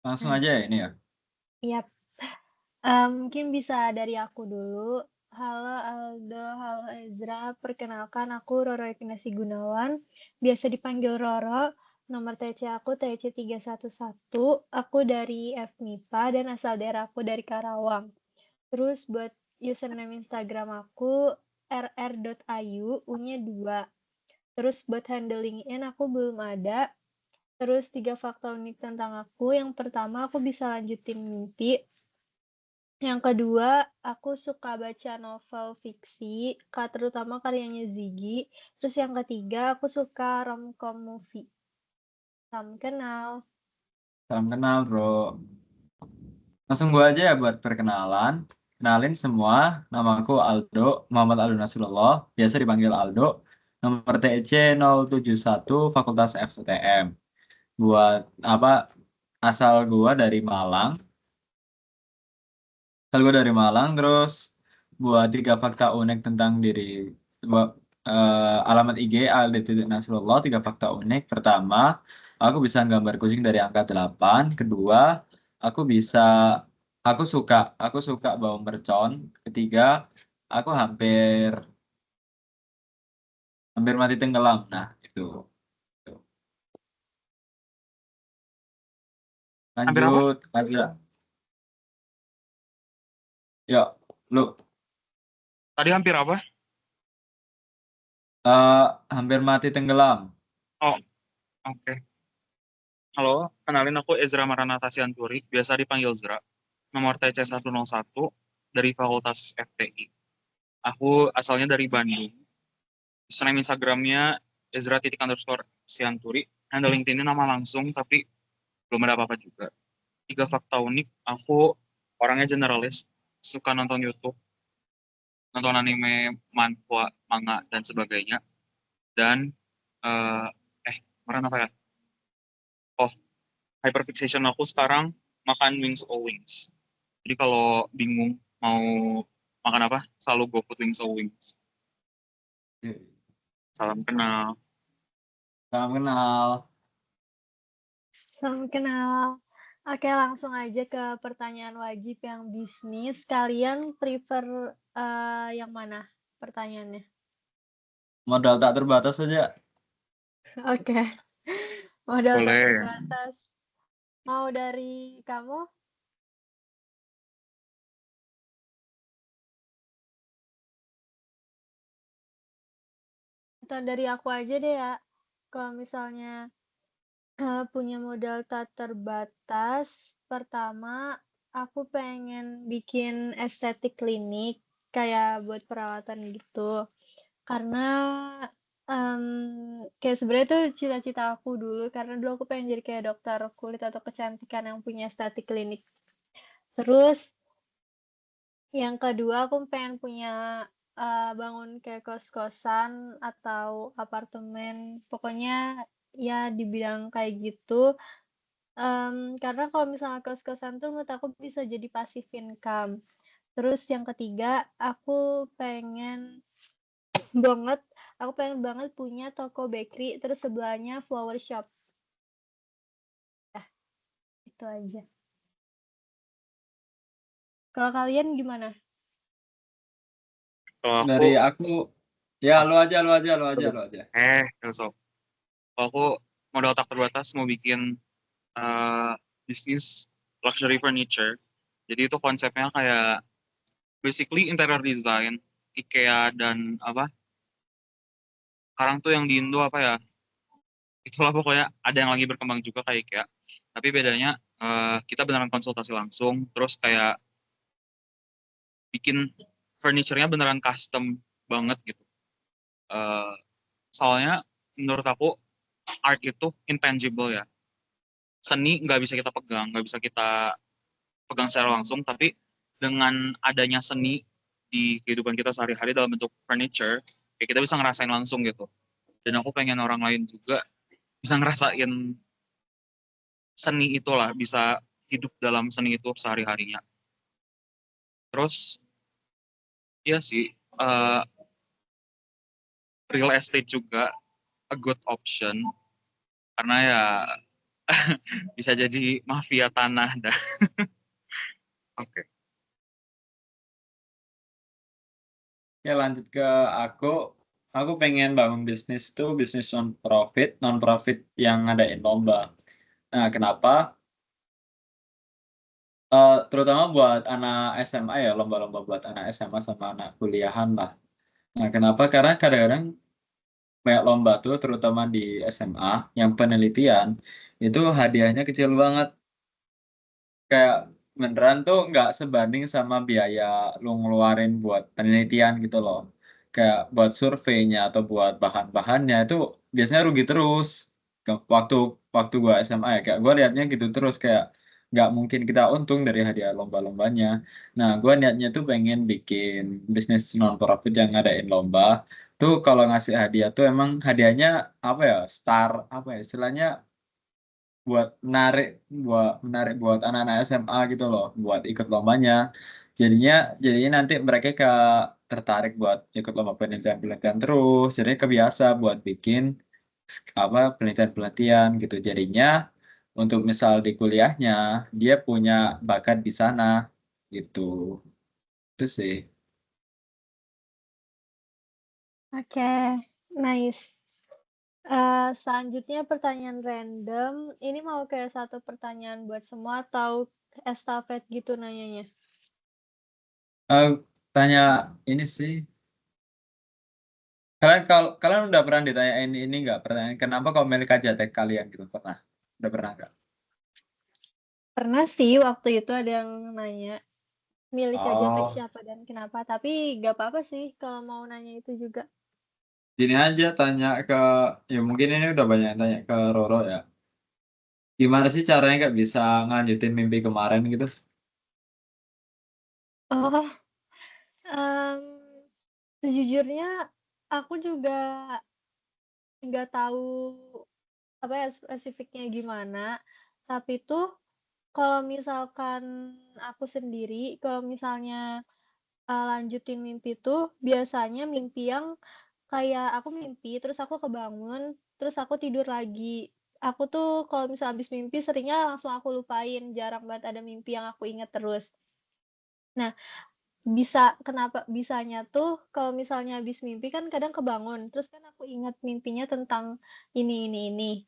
Langsung Nah, aja ya ini ya? iya, mungkin bisa dari aku dulu. Halo Aldo, halo Ezra, perkenalkan aku Roro Eknasi Gunawan, biasa dipanggil Roro, nomor TC aku TC311, aku dari FMIPA dan asal daerah aku dari Karawang. Terus buat username Instagram aku rr.ayu, U-nya 2. Terus buat handle LinkedIn aku belum ada. Terus 3 fakta unik tentang aku. Yang pertama, aku bisa lanjutin mimpi. Yang kedua, aku suka baca novel fiksi, terutama karyanya Ziggy. Terus yang ketiga, aku suka romcom movie. Salam kenal. Salam kenal, Bro. Langsung gua aja ya buat perkenalan. Kenalin semua, namaku Aldo, Muhammad Aldo Nasrullah, biasa dipanggil Aldo. Nomor TC 071 Fakultas FTM. Buat apa? Asal gua dari Malang. Asal gua dari Malang, terus buat 3 fakta unik tentang diri. Buat, alamat IG Aldo Nasrullah, 3 fakta unik. Pertama, aku bisa gambar kucing dari angka 8. Kedua, aku bisa aku suka bau mercon. Ketiga, aku hampir hampir mati tenggelam. Nah, itu. Hampir apa? Lanjut, lanjut. Yuk, lu. Tadi hampir apa? Hampir mati tenggelam. Oh, oke. Halo, kenalin aku Ezra Maranatha Sianturi, biasa dipanggil Zra. Nomor TC 101 dari Fakultas FTI. Aku asalnya dari Bandung. Username Instagramnya Ezra_Sianturi. Handle LinkedIn nama langsung, tapi belum ada apa-apa juga. 3 fakta unik, aku orangnya generalis, suka nonton YouTube, nonton anime, manhwa, manga, dan sebagainya. Dan, eh, kemarin apa ya? Oh, hyperfixation aku sekarang makan wings or wings. Jadi kalau bingung mau makan apa, selalu go food wings or wings. Salam kenal. Salam kenal. Salam kenal. Oke, langsung aja ke pertanyaan wajib yang bisnis. Kalian prefer yang mana pertanyaannya? Modal tak terbatas saja. Oke, modal tak Boleh. terbatas. Mau dari kamu atau dari aku aja deh ya. Kalau misalnya punya modal tak terbatas, pertama aku pengen bikin estetik klinik kayak buat perawatan gitu. Karena kayak sebenarnya tuh cita-cita aku dulu, karena dulu aku pengen jadi kayak dokter kulit atau kecantikan yang punya estetik klinik. Terus yang kedua aku pengen punya bangun kayak kos-kosan atau apartemen, pokoknya ya di bidang kayak gitu. Karena kalau misalnya kos-kosan tuh menurut aku bisa jadi passive income. Terus yang ketiga, pengen banget aku pengen banget punya toko bakery, terus sebelahnya flower shop. Nah, itu aja. Kalau kalian gimana? Kalau aku, Dari aku, ya ah, lu aja. so. Kalau aku modal tak terbatas mau bikin eh, bisnis luxury furniture. Jadi itu konsepnya kayak basically interior design, IKEA dan apa? Sekarang tuh yang di Indo apa ya? Itulah pokoknya ada yang lagi berkembang juga kayak IKEA. Tapi bedanya kita beneran konsultasi langsung, terus kayak bikin furniture-nya beneran custom banget gitu. Eh, Soalnya menurut aku art itu intangible ya. Seni nggak bisa kita pegang, nggak bisa kita pegang secara langsung, tapi dengan adanya seni di kehidupan kita sehari-hari dalam bentuk furniture, ya kita bisa ngerasain langsung gitu. Dan aku pengen orang lain juga bisa ngerasain seni itulah, bisa hidup dalam seni itu sehari-harinya. Terus, ya sih, eh, real estate juga a good option, karena ya bisa jadi mafia tanah dah. Oke. Ya lanjut ke aku pengen bangun bisnis tuh bisnis non profit yang ngadain lomba. Nah, kenapa? Terutama buat anak SMA ya, lomba-lomba buat anak SMA sama anak kuliahan lah. Nah, kenapa? Karena kadang-kadang banyak lomba tuh, terutama di SMA, yang penelitian, itu hadiahnya kecil banget. Kayak beneran tuh nggak sebanding sama biaya lu ngeluarin buat penelitian gitu loh. Kayak buat surveinya atau buat bahan-bahannya itu biasanya rugi terus. Waktu waktu gua SMA ya, kayak gua liatnya gitu terus kayak nggak mungkin kita untung dari hadiah lomba-lombanya. Nah, gua niatnya tuh pengen bikin bisnis non profit yang ngadain lomba. Tuh kalau ngasih hadiah tuh emang hadiahnya apa ya? Apa ya istilahnya buat menarik buat anak-anak SMA gitu loh, buat ikut lombanya. Jadinya nanti mereka tertarik buat ikut lomba penelitian-penelitian terus, jadi kebiasa buat bikin apa penelitian-penelitian gitu. Jadinya untuk misal di kuliahnya dia punya bakat di sana gitu. Itu sih. Oke, nice. Selanjutnya pertanyaan random. Ini mau kayak satu pertanyaan buat semua atau estafet gitu nanyanya? Eh, Tanya ini sih. Kalian udah pernah ditanyain ini nggak? Pertanyaan kenapa kau milih KJT kalian gitu pernah? Udah pernah nggak? Pernah sih waktu itu ada yang nanya milih Kajtek Oh, siapa dan kenapa, tapi gak apa-apa sih kalau mau nanya itu juga. gini aja tanya ya mungkin ini udah banyak yang tanya ke Roro ya. Gimana sih caranya nggak bisa ngelanjutin mimpi kemarin gitu? Oh, em, sejujurnya aku juga nggak tahu apa ya spesifiknya gimana, tapi tuh kalau misalkan aku sendiri, kalau misalnya lanjutin mimpi tuh biasanya mimpi yang kayak aku mimpi, terus aku kebangun, terus aku tidur lagi. Aku tuh kalau misal habis mimpi seringnya langsung aku lupain, jarang banget ada mimpi yang aku inget terus. Nah, kenapa bisanya tuh kalau misalnya habis mimpi kan kadang kebangun, terus kan aku ingat mimpinya tentang ini.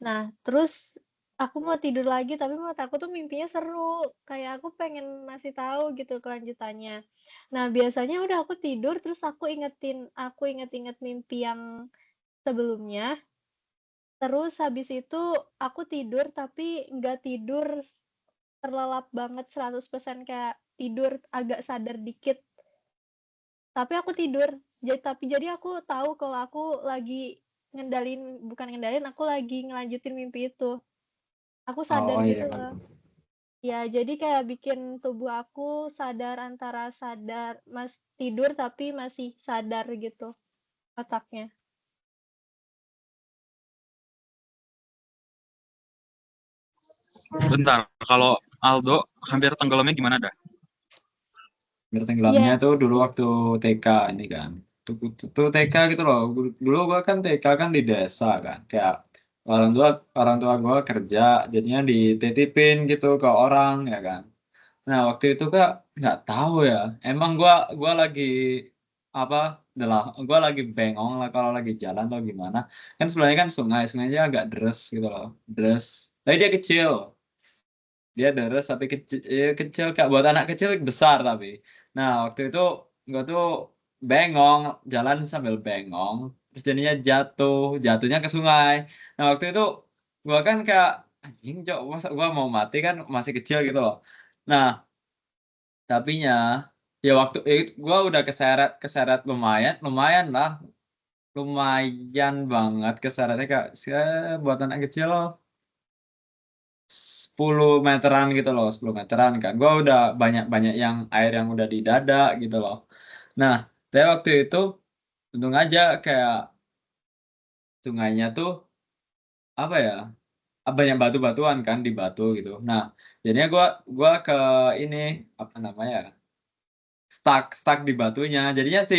Nah, terus aku mau tidur lagi, tapi menurut aku tuh mimpinya seru, kayak aku pengen masih tahu gitu kelanjutannya. Nah, biasanya udah aku tidur, terus aku inget-inget mimpi yang sebelumnya, terus habis itu aku tidur, tapi nggak tidur terlelap banget 100% kayak tidur agak sadar dikit, tapi aku tidur. Jadi aku tahu kalau aku lagi bukan ngendalin, aku lagi ngelanjutin mimpi itu. Aku sadar Oh gitu iya. loh. Ya, jadi kayak bikin tubuh aku sadar antara tidur tapi masih sadar gitu otaknya. Bentar, kalau Aldo hampir tenggelamnya gimana dah? Bertenggelamnya Iya, tuh dulu waktu TK ini kan. Tuh TK gitu loh. Dulu gua kan TK kan di desa kan. Kayak orang tua orang tua gua kerja, jadinya dititipin gitu ke orang ya kan. Nah, waktu itu Kak, nggak tahu ya. Emang gua lagi apa gua lagi bengong lah kalau lagi jalan atau gimana. Kan sebelahnya kan sungainya agak deres gitu loh. Deres. Tapi dia kecil. Dia deres tapi kecil, kecil Kak. Buat anak kecil besar tapi. Nah, waktu itu gua tuh bengong, jalan sambil bengong. Terus jadinya jatuhnya ke sungai. Nah, waktu itu gua kan kayak anjing, Cok, masa gua mau mati kan masih kecil gitu loh. Nah, tapinya ya waktu itu gua udah keseret keseret lumayan lumayan lah, lumayan banget keseretnya kak. Buat anak kecil 10 meteran gitu loh, 10 meteran kan gua udah banyak banyak yang air yang udah di dada gitu loh. Nah, tapi waktu itu untung aja kayak sungainya tuh apa ya, banyak batu-batuan kan di batu gitu. Nah, jadinya gua ke ini apa namanya, stuck di batunya. Jadinya si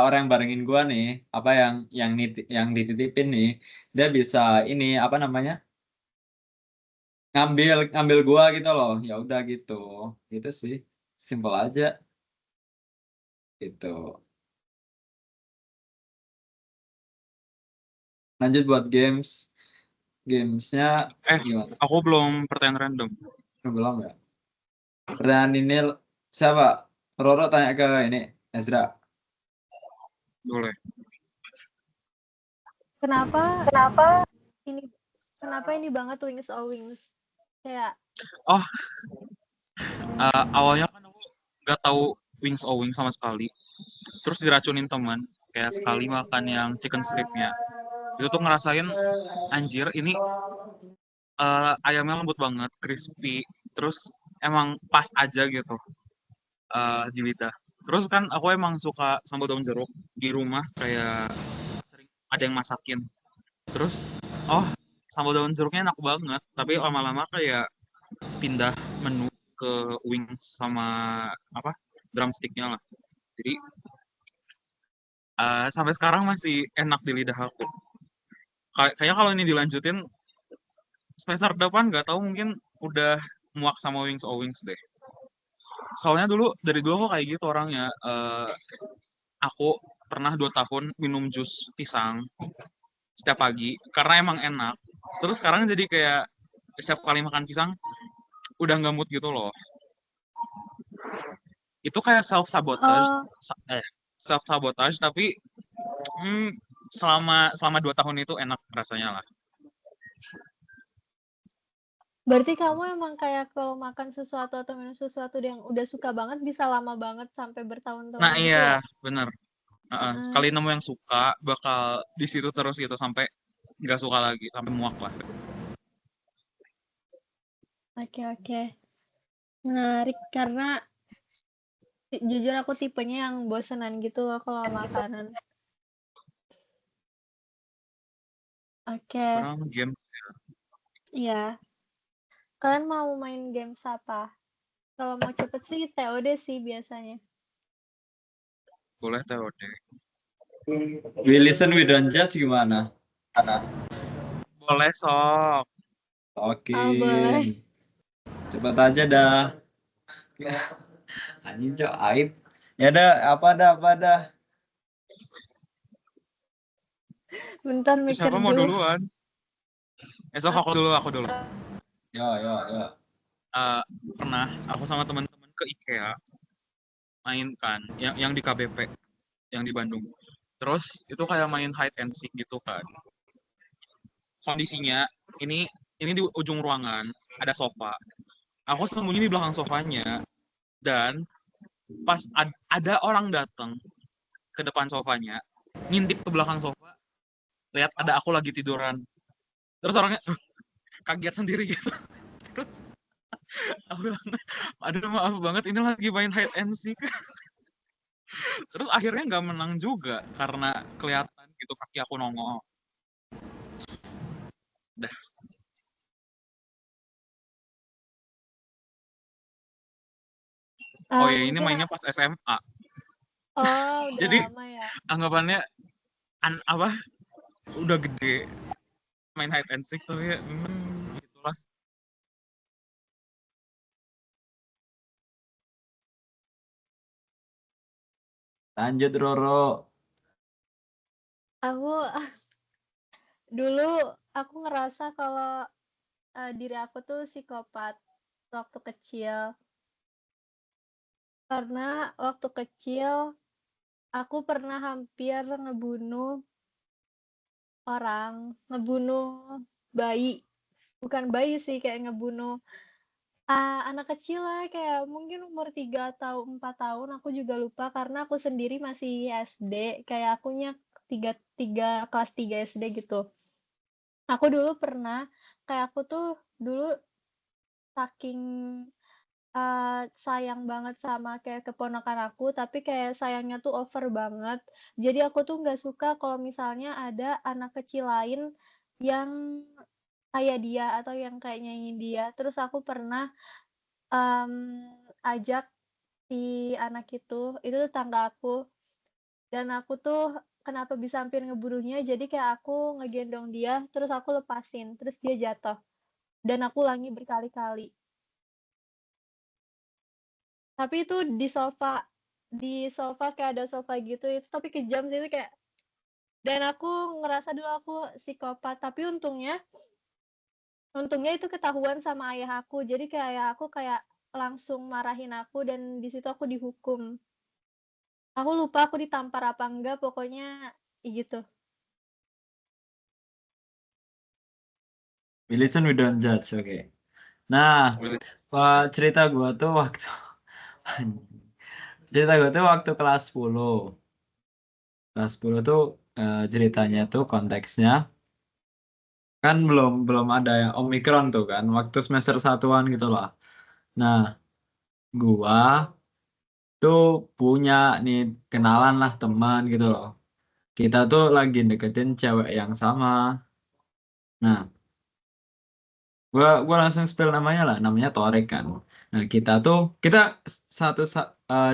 orang yang barengin gua nih, apa yang dititipin nih, dia bisa ini apa namanya? ngambil gua gitu loh. Ya udah gitu. Gitu sih. Simpel aja gitu. Lanjut buat games. Gamesnya Eh, gimana? aku belum pertanyaan random. Belum ya? Pertanyaan ini siapa? Roro tanya ke ini Ezra. Boleh. Kenapa ini kenapa ini banget Wings of Wings? Kayak Oh, awalnya kan aku nggak tahu Wings O Wings sama sekali. Terus diracunin teman. Kayak sekali makan yang chicken stripnya. Itu tuh ngerasain, anjir, ini ayamnya lembut banget, crispy. Terus emang pas aja gitu di lidah. Terus kan aku emang suka sambal daun jeruk di rumah, kayak sering ada yang masakin. Terus, oh, sambal daun jeruknya enak banget. Tapi lama-lama kayak pindah menu ke wings sama apa drumsticknya lah. Jadi sampai sekarang masih enak di lidah aku. Kayaknya kalau ini dilanjutin semester depan nggak tahu, mungkin udah muak sama wings o wings deh. Soalnya dari dulu aku kayak gitu orangnya. Aku pernah 2 tahun minum jus pisang setiap pagi karena emang enak. Terus sekarang jadi kayak setiap kali makan pisang udah nggak mood gitu loh. Itu kayak self sabotage tapi selama 2 tahun itu enak rasanya lah. berarti kamu emang kayak kalau makan sesuatu atau minum sesuatu yang udah suka banget bisa lama banget sampai bertahun-tahun Nah gitu ya? iya bener. Sekali nemu yang suka bakal di situ terus gitu sampai nggak suka lagi, sampai muak lah. Oke. Menarik karena jujur aku tipenya yang bosenan gitu loh kalau makanan. Oke, Sekarang game iya. Kalian mau main games apa? Kalau mau cepet sih TOD sih biasanya. boleh TOD. We listen, we don't judge gimana? Boleh sok. Oke. Oh, boleh. Cepat aja dah. Anjing cok aib. Ya dah, apa dah. Bentar mikir Siapa mau dulu. duluan? Sok aku dulu. Ya. Pernah aku sama teman-teman ke IKEA main kan, yang di KBP, yang di Bandung. Terus itu kayak main hide and seek gitu kan. Kondisinya ini di ujung ruangan ada sofa. Aku sembunyi di belakang sofanya dan pas ada orang datang ke depan sofanya, ngintip ke belakang sofa, lihat ada aku lagi tiduran. Terus orangnya kaget sendiri gitu. Terus aku bilang, aduh maaf banget, ini lagi main hide and seek. Terus akhirnya nggak menang juga karena kelihatan gitu kaki aku nongol. Dah. Oh ya, ini Mungkin mainnya pas SMA. udah Jadi lama ya. anggapannya apa? Udah gede main hide and seek tuh ya. Gitulah. Lanjut Roro. Dulu aku ngerasa kalau diri aku tuh psikopat waktu kecil. Karena waktu kecil aku pernah hampir ngebunuh bayi. Bukan bayi sih, kayak ngebunuh anak kecil lah, kayak mungkin umur 3 atau 4 tahun, aku juga lupa karena aku sendiri masih SD, kayak akunya kelas 3 SD gitu. Aku dulu pernah, kayak aku tuh dulu saking sayang banget sama kayak keponakan aku, tapi kayak sayangnya tuh over banget. Jadi aku tuh nggak suka kalau misalnya ada anak kecil lain yang kayak dia atau yang kayak nyanyi dia. Terus aku pernah ajak si anak itu tetangga aku, dan aku tuh kenapa bisa hampir ngebunuhnya, jadi kayak aku ngegendong dia, terus aku lepasin, terus dia jatuh. dan aku ulangi berkali-kali. Tapi itu di sofa kayak ada sofa gitu, itu tapi kejam sih itu kayak, dan aku ngerasa dulu aku psikopat, tapi untungnya itu ketahuan sama ayah aku. Jadi kayak aku kayak langsung marahin aku dan di situ aku dihukum. Aku lupa aku ditampar apa enggak, pokoknya gitu. We listen, we don't judge. Oke. Nah, cerita gua tuh waktu kelas 10. Kelas 10 tuh ceritanya tuh konteksnya kan belum ada yang Omikron tuh kan, waktu semester satuan gitu lah. Nah, gua tuh punya nih kenalan lah, teman gitu loh. Kita tuh lagi deketin cewek yang sama. Nah, gua langsung spill namanya lah, namanya Torek kan. Nah, kita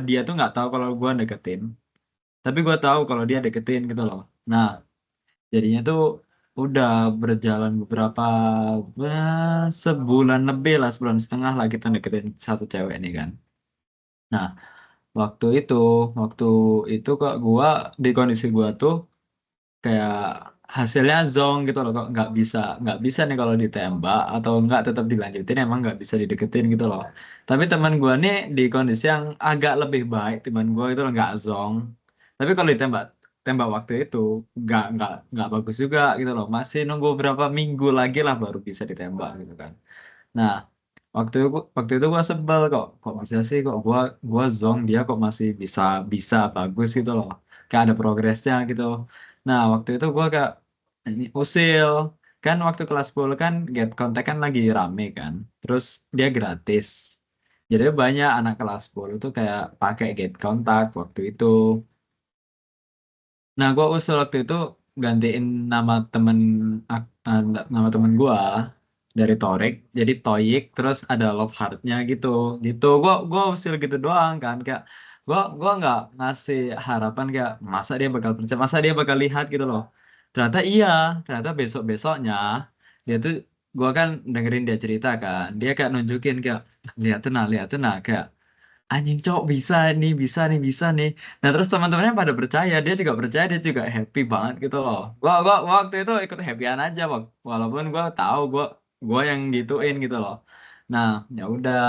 dia tuh nggak tahu kalau gua deketin, tapi gua tahu kalau dia deketin gitu loh. Nah, jadinya tuh udah berjalan beberapa sebulan lebih lah, sebulan setengah lah kita deketin satu cewek ini kan. Nah, waktu itu waktu itu kok gua di kondisi gua tuh kayak hasilnya zong gitu loh, kok nggak bisa nih kalau ditembak atau nggak tetap dilanjutin, emang nggak bisa dideketin gitu loh. Tapi teman gua nih di kondisi yang agak lebih baik, teman gua itu nggak zong, tapi kalau tembak waktu itu nggak bagus juga gitu loh, masih nunggu berapa minggu lagi lah baru bisa ditembak gitu kan. Nah, waktu itu gua sebel, kok bisa sih, kok gua zong, dia kok masih bisa bisa bagus gitu loh, kayak ada progresnya gitu. Nah, waktu itu gua kayak usil kan, waktu kelas 10 kan get kontak kan lagi rame kan, terus dia gratis, jadi banyak anak kelas 10 tuh kayak pakai get kontak waktu itu. Nah, gua usul waktu itu gantiin nama temen gua dari Torik jadi Toyik, terus ada love heart-nya gitu. Gitu. Gua usil gitu doang kan, kayak gua nggak ngasih harapan kayak masa dia bakal percaya, masa dia bakal lihat gitu loh. Ternyata iya, ternyata besok-besoknya dia tuh, gua kan dengerin dia cerita kan. Dia kayak nunjukin kayak lihat tenang kayak anjing cowok bisa nih. Nah, terus teman-temannya pada percaya, dia juga percaya, dia juga happy banget gitu loh. Gua waktu itu ikut happyan aja, walaupun gua tahu gua yang gituin gitu loh. Nah, ya udah,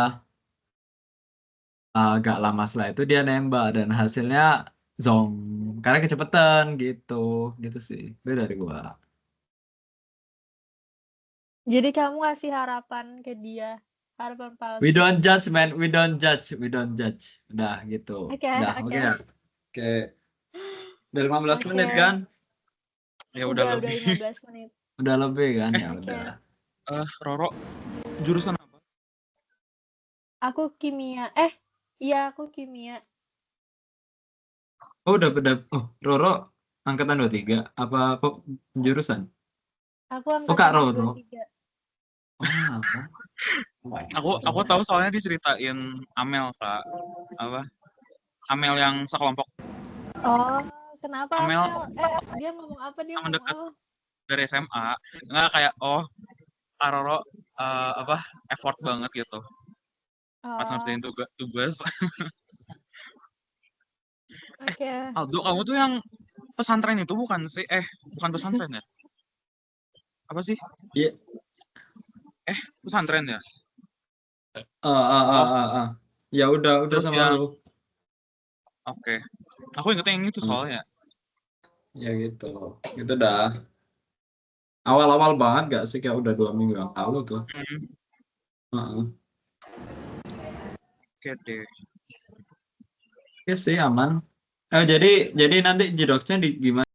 agak lama setelah itu dia nembak dan hasilnya zong karena kecepatan gitu. Gitu sih. Itu dari gua. Jadi kamu ngasih harapan ke dia, harapan We palsu. don't judge, man. We don't judge. Udah gitu. Oke, Udah, oke oke. ya. Oke. Udah 15 menit Oke. kan? Ya udah Udah lebih. 15 menit. Udah lebih kan? Ya Oke. udah. Roro, jurusan apa? Aku kimia. Iya aku kimia. Oh, Roro angkatan 23 apa jurusan? Aku Oh, Kak angkatan Roro. 23. Oh, Aku tahu soalnya diceritain Amel, Kak. Apa? Amel yang sekelompok. Oh, kenapa Amel Mel? Dia ngomong apa? Dia teman ngomong dekat apa? dari SMA. Nggak kayak Kak Roro apa effort banget gitu pas Oh, ngerjain tugas. oke. Aldo, kamu tuh yang pesantren itu bukan sih? Bukan pesantren ya? Apa sih? iya. Pesantren ya? Ah, ah, ah, Oh, ah, ah. Ya udah terus sama yang lu. oke. Aku ingetnya yang itu Hmm, soalnya. ya gitu. Itu dah awal-awal banget gak sih, kayak udah 2 minggu yang lalu tuh. Heeh. Oke deh. Oke sih, aman. Jadi nanti Jidoxnya di gimana?